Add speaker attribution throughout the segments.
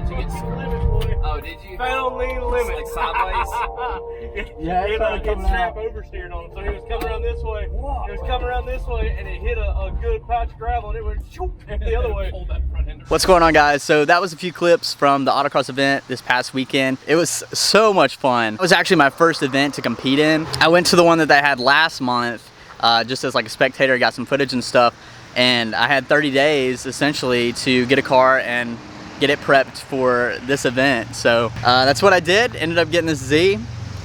Speaker 1: you get
Speaker 2: limit, boy.
Speaker 1: Oh, did you?
Speaker 2: Found lean limit.
Speaker 1: Like sideways?
Speaker 2: Yeah, it strap oversteered on him, so he was coming around this way.
Speaker 1: Whoa.
Speaker 2: He was coming around this way, and it hit a good patch of gravel, and it went the other way.
Speaker 3: What's going on, guys? So that was a few clips from the Autocross event this past weekend. It was so much fun. It was actually my first event to compete in. I went to the one that they had last month just as like a spectator, got some footage and stuff, and I had 30 days essentially to get a car and get it prepped for this event. So that's what I did. Ended up getting this Z,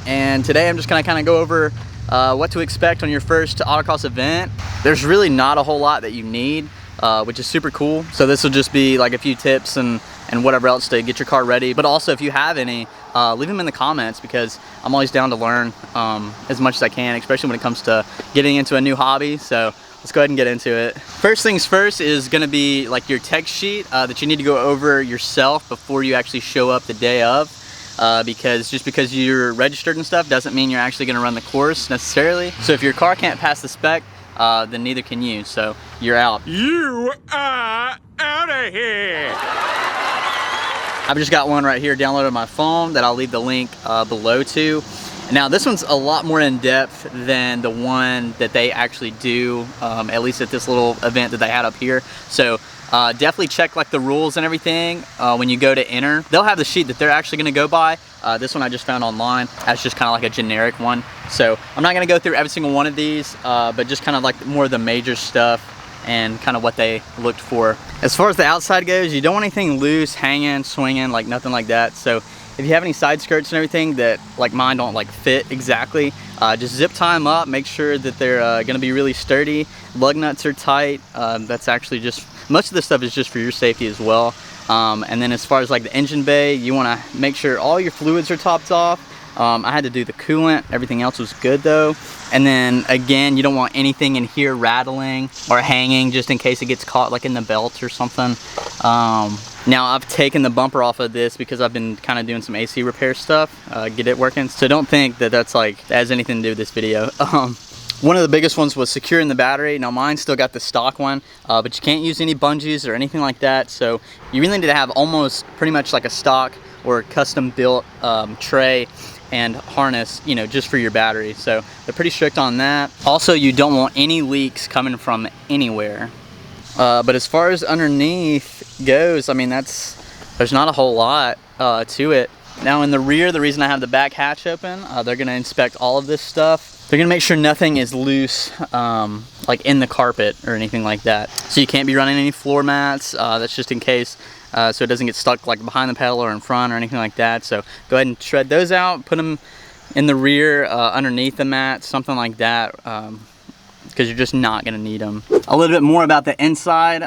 Speaker 3: and today I'm just gonna kind of go over what to expect on your first Autocross event. There's really not a whole lot that you need, which is super cool. So this will just be like a few tips and whatever else to get your car ready. But also, if you have any, leave them in the comments, because I'm always down to learn as much as I can, especially when it comes to getting into a new hobby. So let's go ahead and get into it. First things first is gonna be like your text sheet that you need to go over yourself before you actually show up the day of. Because just because you're registered and stuff doesn't mean you're actually gonna run the course necessarily. So if your car can't pass the spec, then neither can you, so you're out.
Speaker 4: You are out of here.
Speaker 3: I've just got one right here downloaded on my phone that I'll leave the link below to. Now this one's a lot more in depth than the one that they actually do, at least at this little event that they had up here. So definitely check like the rules and everything when you go to enter. They'll have the sheet that they're actually gonna go by. This one I just found online. That's just kind of like a generic one. So I'm not gonna go through every single one of these, but just kind of like more of the major stuff and kind of what they looked for. As far as the outside goes, you don't want anything loose, hanging, swinging, like nothing like that. So if you have any side skirts and everything that like mine don't like fit exactly, just zip tie them up, make sure that they're gonna be really sturdy. Lug nuts are tight. That's actually just, most of this stuff is just for your safety as well. And then as far as like the engine bay, you wanna make sure all your fluids are topped off. I had to do the coolant, everything else was good though. And then again, you don't want anything in here rattling or hanging, just in case it gets caught like in the belt or something. Now I've taken the bumper off of this because I've been kind of doing some AC repair stuff, get it working. So don't think that that's like, that has anything to do with this video. One of the biggest ones was securing the battery. Now mine still got the stock one, but you can't use any bungees or anything like that. So you really need to have almost pretty much like a stock or custom built tray and harness, you know, just for your battery. So they're pretty strict on that. Also, you don't want any leaks coming from anywhere. But as far as underneath goes, I mean, there's not a whole lot to it. Now in the rear, the reason I have the back hatch open, they're gonna inspect all of this stuff. They're gonna make sure nothing is loose, like in the carpet or anything like that. So you can't be running any floor mats, that's just in case, so it doesn't get stuck like behind the pedal or in front or anything like that. So go ahead and shred those out, put them in the rear, underneath the mat, something like that. Because you're just not gonna need them. A little bit more about the inside.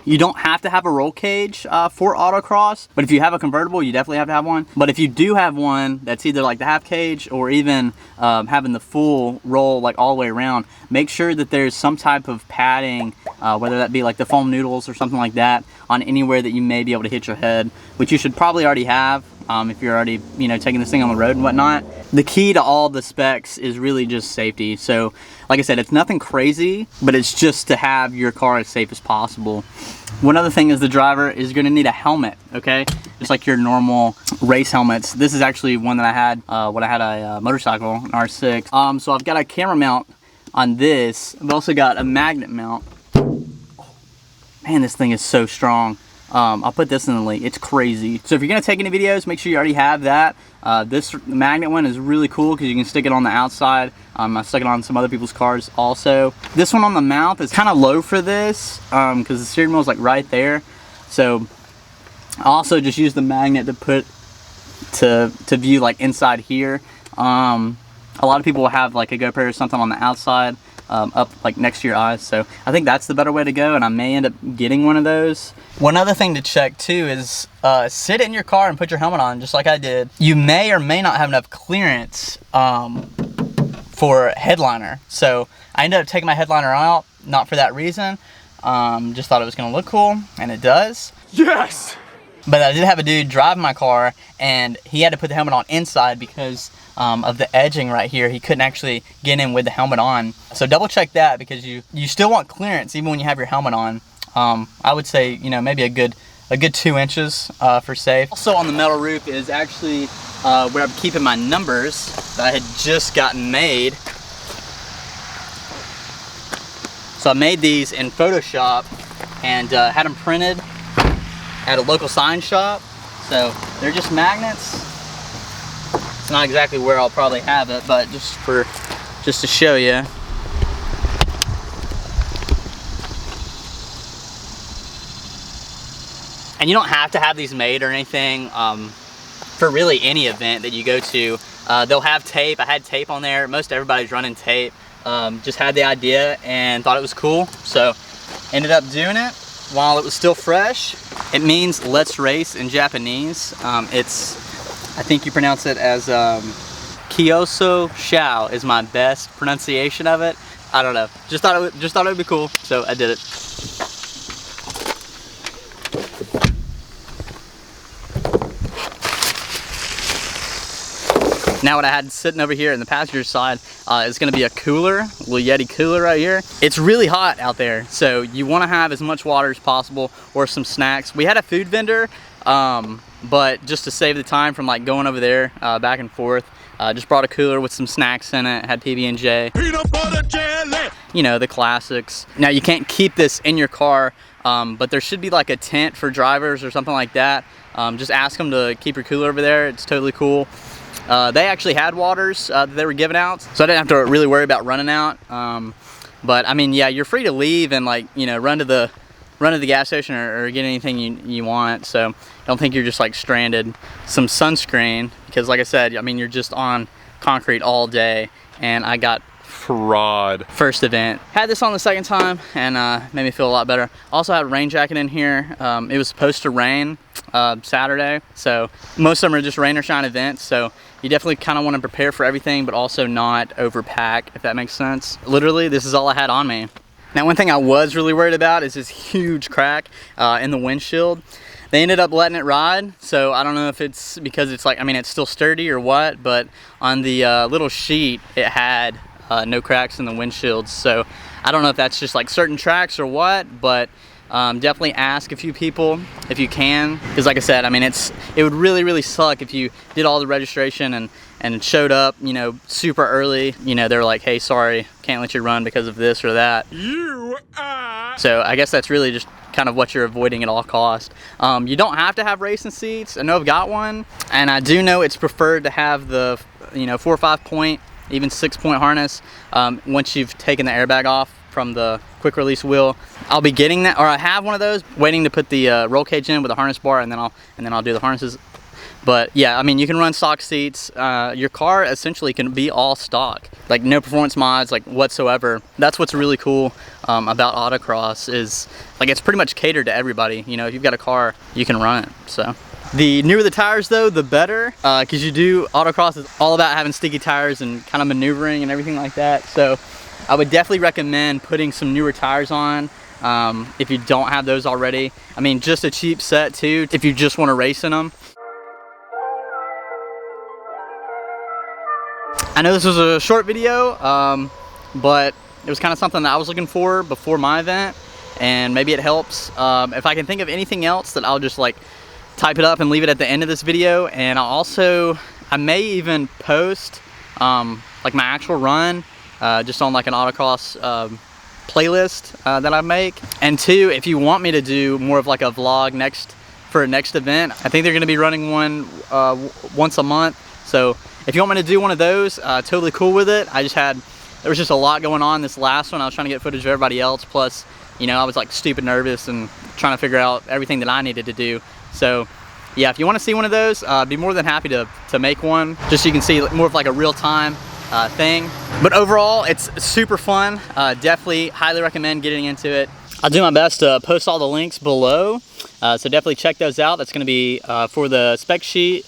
Speaker 3: You don't have to have a roll cage for autocross, but if you have a convertible, you definitely have to have one. But if you do have one that's either like the half cage or even having the full roll like all the way around, make sure that there's some type of padding, whether that be like the foam noodles or something like that, on anywhere that you may be able to hit your head, which you should probably already have. If you're already, you know, taking this thing on the road and whatnot. The key to all the specs is really just safety. So, like I said, it's nothing crazy, but it's just to have your car as safe as possible. One other thing is the driver is gonna need a helmet, okay? Just like your normal race helmets. This is actually one that I had when I had a motorcycle, an R6. So I've got a camera mount on this. I've also got a magnet mount. Man, this thing is so strong. I'll put this in the link. It's crazy. So if you're gonna take any videos, make sure you already have that. This magnet one is really cool because you can stick it on the outside. I stuck it on some other people's cars also. This one on the mount is kind of low for this because the steering wheel is like right there. So I also just use the magnet to put to view like inside here. A lot of people will have like a GoPro or something on the outside, up like next to your eyes. So I think that's the better way to go, and I may end up getting one of those. One other thing to check too is sit in your car and put your helmet on, just like I did. You may or may not have enough clearance for headliner. So I ended up taking my headliner out, not for that reason. Just thought it was gonna look cool, and it does.
Speaker 4: Yes!
Speaker 3: But I did have a dude drive my car, and he had to put the helmet on inside because of the edging right here. He couldn't actually get in with the helmet on. So double check that, because you still want clearance even when you have your helmet on. I would say, you know, maybe a good a good 2 inches for safe. Also on the metal roof is actually where I'm keeping my numbers that I had just gotten made. So I made these in Photoshop and had them printed at a local sign shop. So they're just magnets. It's not exactly where I'll probably have it, but just to show you. And you don't have to have these made or anything for really any event that you go to. They'll have tape. I had tape on there. Most everybody's running tape. Just had the idea and thought it was cool. So ended up doing it while it was still fresh. It means let's race in Japanese. I think you pronounce it as Kyoso Shao is my best pronunciation of it. I don't know. Just thought it would be cool, so I did it. Now what I had sitting over here in the passenger side is going to be a cooler, a little Yeti cooler right here. It's really hot out there, so you want to have as much water as possible or some snacks. We had a food vendor, but just to save the time from like going over there back and forth, just brought a cooler with some snacks in it. Had PB&J,
Speaker 4: Peanut butter jelly.
Speaker 3: you know, the classics. Now you can't keep this in your car, but there should be like a tent for drivers or something like that. Just ask them to keep your cooler over there. It's totally cool. They actually had waters that they were giving out, so I didn't have to really worry about running out. But I mean, yeah, you're free to leave and like, you know, run to the gas station or get anything you want. So I don't think you're just like stranded. Some sunscreen, because like I said, I mean, you're just on concrete all day, and I got fraud first event. Had this on the second time and made me feel a lot better. Also had a rain jacket in here. It was supposed to rain Saturday, so most of them are just rain or shine events, so you definitely kind of want to prepare for everything, but also not overpack, if that makes sense. Literally, this is all I had on me. Now, one thing I was really worried about is this huge crack in the windshield. They ended up letting it ride, so I don't know if it's because it's like, I mean, it's still sturdy or what, but on the little sheet, it had no cracks in the windshield. So I don't know if that's just like certain tracks or what, but definitely ask a few people if you can, because like I said, I mean, it would really suck if you did all the registration and showed up, you know, super early. You know, they were like, hey, sorry, can't let you run because of this or that. So I guess that's really just kind of what you're avoiding at all costs. You don't have to have racing seats. I know I've got one, and I do know it's preferred to have the, you know, 4 or 5 point, even 6 point harness once you've taken the airbag off from the quick release wheel. I'll be getting that, or I have one of those, waiting to put the roll cage in with a harness bar, and then I'll do the harnesses. But yeah, I mean, you can run stock seats. Your car essentially can be all stock, like no performance mods, like whatsoever. That's what's really cool about Autocross, is like it's pretty much catered to everybody. You know, if you've got a car, you can run it. So the newer the tires though, the better, because Autocross is all about having sticky tires and kind of maneuvering and everything like that. So I would definitely recommend putting some newer tires on if you don't have those already. I mean, just a cheap set too, if you just want to race in them. I know this was a short video, but it was kind of something that I was looking for before my event, and maybe it helps. If I can think of anything else, that I'll just like type it up and leave it at the end of this video. And I may even post like my actual run just on like an Autocross playlist that I make. And two, if you want me to do more of like a vlog for a next event, I think they're going to be running one once a month. So if you want me to do one of those, totally cool with it. There was just a lot going on this last one. I was trying to get footage of everybody else. Plus, you know, I was like stupid nervous and trying to figure out everything that I needed to do. So yeah, if you want to see one of those, I'd be more than happy to make one, just so you can see more of like a real-time thing. But overall, it's super fun. Definitely highly recommend getting into it. I'll do my best to post all the links below, so definitely check those out. That's going to be for the spec sheet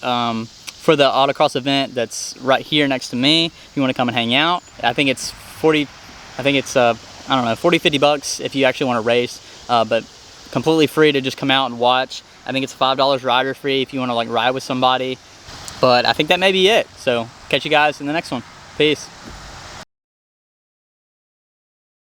Speaker 3: for the Autocross event that's right here next to me. If you want to come and hang out, I think it's 40. I think it's I don't know, 40, 50 bucks if you actually want to race, but completely free to just come out and watch. I think it's $5 rider free if you want to like ride with somebody. But I think that may be it. So catch you guys in the next one. Peace.